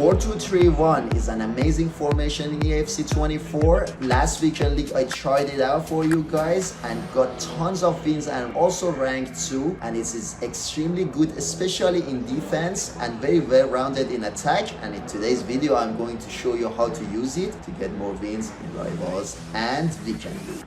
4-2-3-1 is an amazing formation in EFC 24. Last weekend league I tried it out for you guys and got tons of wins and also ranked 2, and it is extremely good, especially in defense, and very well rounded in attack. And in today's video I'm going to show you how to use it to get more wins in rivals and weekend league.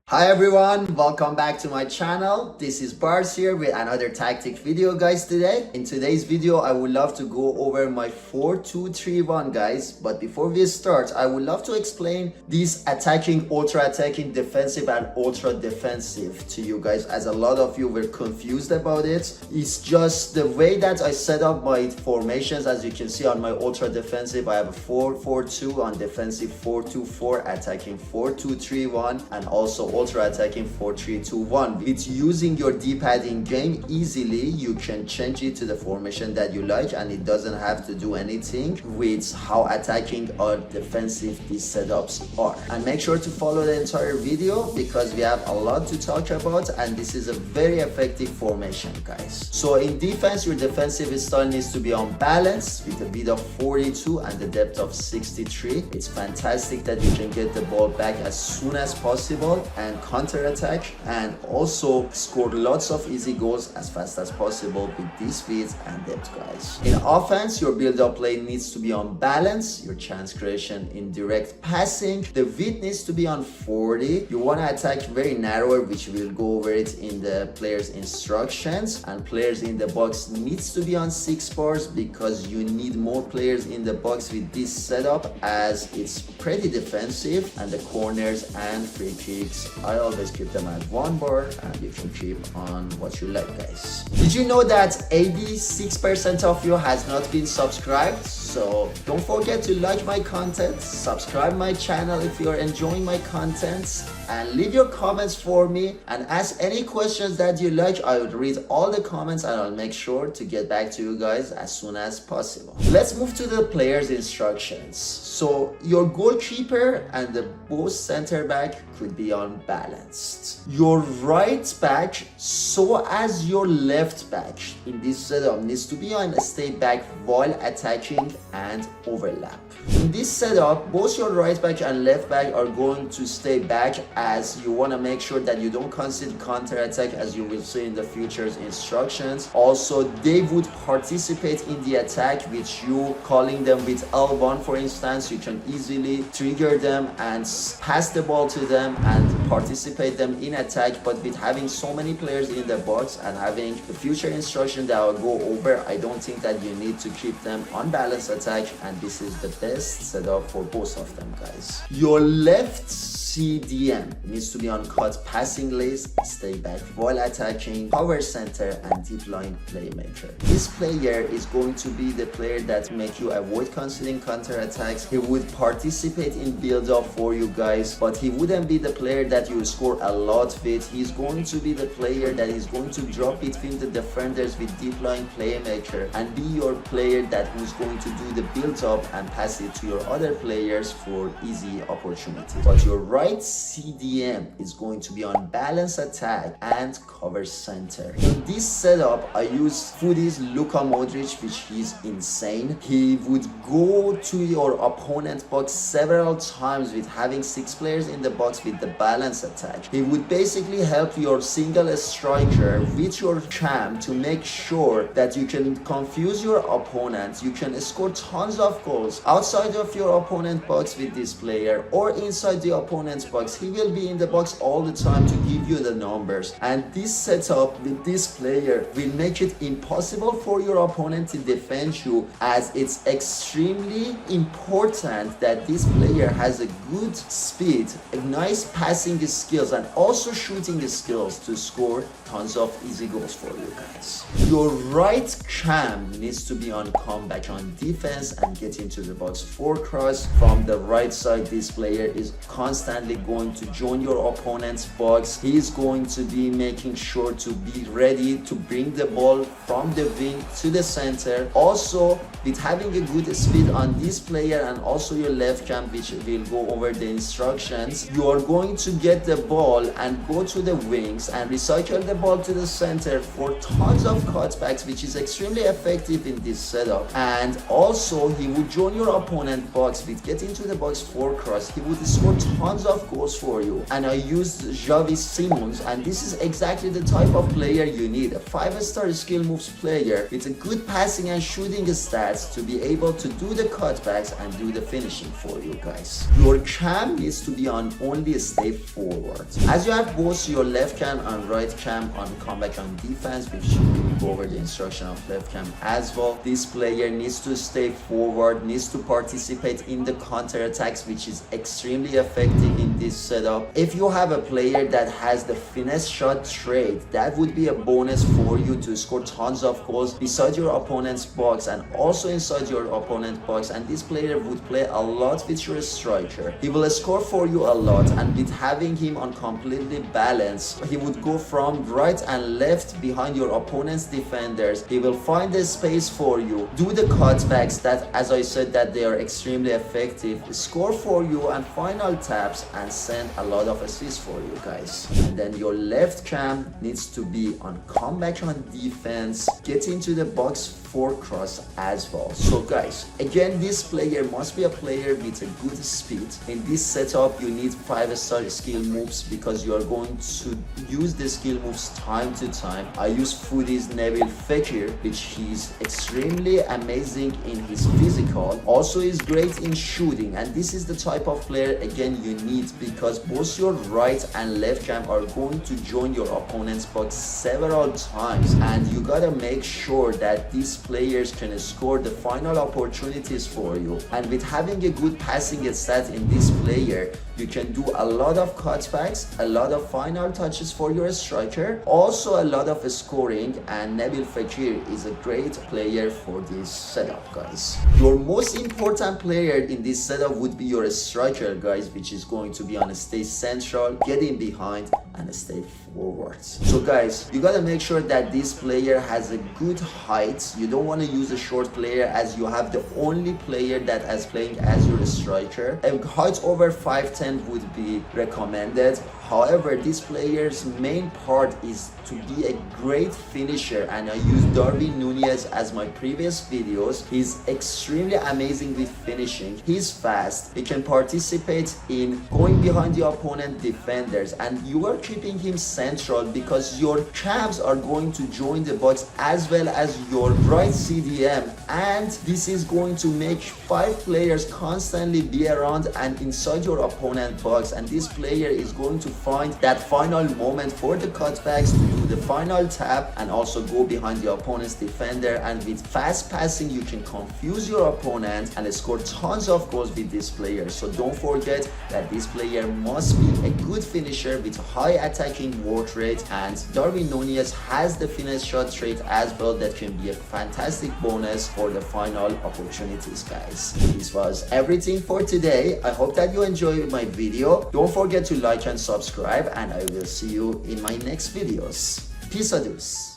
Hi everyone, welcome back to my channel. This is Bars here with another Taktik video guys today. In today's video I would love to go over my 4-2-3-1 guys, but before we start I would love to explain this attacking, ultra attacking, defensive and ultra defensive to you guys, as a lot of you were confused about it. It's just the way that I set up my formations. As you can see on my ultra defensive I have a 4-4-2, on defensive 4-2-4, attacking 4-2-3-1, and also ultra attacking 4-3-2-1. With using your d-pad in game easily, you can change it to the formation that you like, and it doesn't have to do anything with how attacking or defensive these setups are. And make sure to follow the entire video because we have a lot to talk about, and this is a very effective formation guys. So in defense, your defensive style needs to be on balance with a width of 42 and the depth of 63. It's fantastic that you can get the ball back as soon as possible and counter attack, and also score lots of easy goals as fast as possible with this width and depth guys. In offense, your build-up play needs to be on balance, your chance creation in direct passing, the width needs to be on 40. You want to attack very narrow, which we'll go over it in the players instructions, and players in the box needs to be on 6 bars because you need more players in the box with this setup as it's pretty defensive, and the corners and free kicks I always keep them at 1 bar, and you can keep on what you like guys. Did you know that 86% of you has not been subscribed? So don't forget to like my content, subscribe my channel if you're enjoying my content, and leave your comments for me and ask any questions that you like. I would read all the comments and I'll make sure to get back to you guys as soon as possible. Let's move to the players instructions. So your goalkeeper and the both center back could be unbalanced. Your right back so as your left back in this setup needs to be on a stay back while attacking and overlap. In this setup, both your right back and left back are going to stay back, as you want to make sure that you don't concede counter attack, as you will see in the future's instructions. Also, they would participate in the attack with you calling them with L1 for instance. You can easily trigger them and pass the ball to them and participate them in attack. But with having so many players in the box and having the future instruction that I'll go over, I don't think that you need to keep them on balanced attack, and this is the best setup for both of them guys. Your left CDM needs to be on cut passing lanes, stay back while attacking, power center and deep line playmaker. This player is going to be the player that make you avoid conceding counter attacks. He would participate in build up for you guys, but he wouldn't be the player that you score a lot with. He's going to be the player that is going to drop between the defenders with deep line playmaker and be your player that who's going to do the build up and pass it to your other players for easy opportunity. But your right CDM is going to be on balance attack and cover center. In this setup I use Futties Luka Modric, which is insane. He would go to your opponent box several times with having 6 players in the box with the balance attack. He would basically help your single striker with your cam to make sure that you can confuse your opponent. You can score tons of goals outside of your opponent box with this player or inside the opponent's box. He will be in the box all the time to give you the numbers, and this setup with this player will make it impossible for your opponent to defend you, as it's extremely important that this player has a good speed, a nice passing skills and also shooting skills to score tons of easy goals for you guys. Your right cam needs to be on comeback on defense and get into the box for cross. From the right side, this player is constantly going to join your opponent's box. He is going to be making sure to be ready to bring the ball from the wing to the center. Also, with having a good speed on this player and also your left cam, which will go over the instructions, you are going to get the ball and go to the wings and recycle the ball to the center for tons of cutbacks, which is extremely effective in this setup. And also he would join your opponent box with getting to the box 4 cross. He would score tons of goals for you. And I used Javi Simons, and this is exactly the type of player you need, a 5-star skill moves player with a good passing and shooting stats to be able to do the cutbacks and do the finishing for you guys. Your cam needs to be on only stay forward. As you have both your left cam and right cam on comeback on defense, which will go over the instruction of left cam as well, this player needs to stay forward, needs to participate in the counter attacks, which is extremely effective in this setup. If you have a player that has the finesse shot trait, that would be a bonus for you to score tons of goals beside your opponent's box and also inside your opponent's box. And this player would play a lot with your striker. He will score for you a lot, and with having him on completely balanced, he would go from right and left behind your opponent's defenders. He will find the space for you, do the cutbacks that, as I said, that they are extremely effective, score for you and final taps and send a lot of assists for you guys. And then your left cam needs to be on comeback on defense, get into the box 4 cross as well. So guys, again, this player must be a player with a good speed. In this setup you need 5-star skill moves because you are going to use the skill moves time to time. I use Futties Nabil Fekir, which he's extremely amazing in his physical, also is great in shooting, and this is the type of player again you need because both your right and left cam are going to join your opponent's box several times, and you gotta make sure that these players can score the final opportunities for you. And with having a good passing stat in this player, you can do a lot of cutbacks, a lot of final touches for your striker, also a lot of scoring, and Nabil Fekir is a great player for this setup guys. Your most important player in this setup would be your striker guys, which is going to be on a stay central, get in behind and stay forward. So guys, you gotta make sure that this player has a good height. You don't want to use a short player as you have the only player that is playing as your striker. A height over 5'10" would be recommended. However, this player's main part is to be a great finisher, and I use Darwin Nunez as my previous videos. He's extremely amazing with finishing. He's fast. He can participate in going behind the opponent defenders, and you are keeping him central because your cams are going to join the box as well as your right CDM, and this is going to make 5 players constantly be around and inside your opponent box, and this player is going to find that final moment for the cutbacks to do the final tap and also go behind the opponent's defender. And with fast passing you can confuse your opponent and score tons of goals with this player. So don't forget that this player must be a good finisher with high attacking work rate, and Darwin Nunez has the finesse shot trait as well that can be a fantastic bonus for the final opportunities guys. This was everything for today. I hope that you enjoyed my video. Don't forget to like and subscribe, and I will see you in my next videos. Peace a deuce.